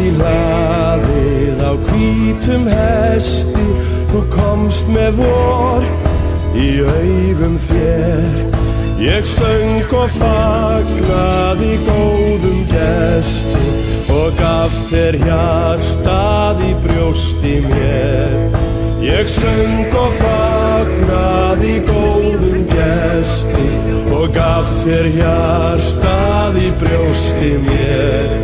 í hlaðið á hvítum hesti, þú komst með vor í augum þér. Ég söng og fagnaði góðum gesti og gaf þér hjartað í brjósti mér. Ég söng og fagnaði góðum gesti og gaf þér hjartað í brjósti mér.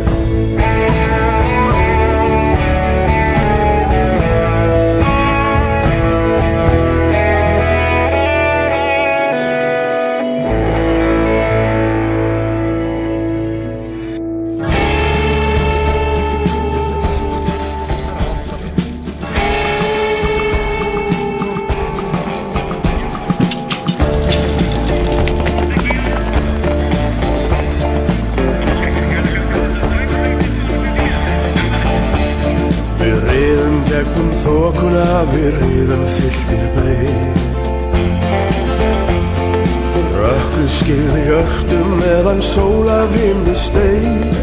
Við riðum fylltir bein, rökkri skyggði hjörtum meðan sól af himni steig.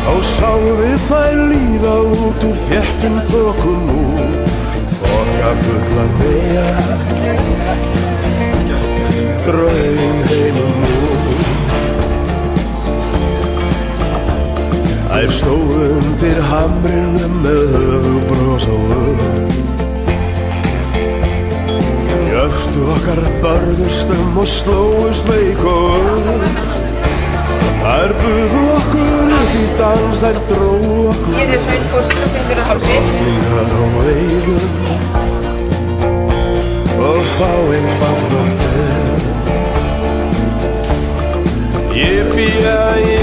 Þá sáum við þær líða út úr þéttum þokum út, þokafullar meyja, draum heimum út. Þær stóðu undir hamrinum með höfugbros á vör. Hjörtu okkar börðust og slóust veik og öll. Þær buðu okkur upp í dans, þær dróðu okkur. Hér Hraunfoss og Fimmvörðuhálsi. Storkningar á veiðum og fáein fallvöld er. Jippie,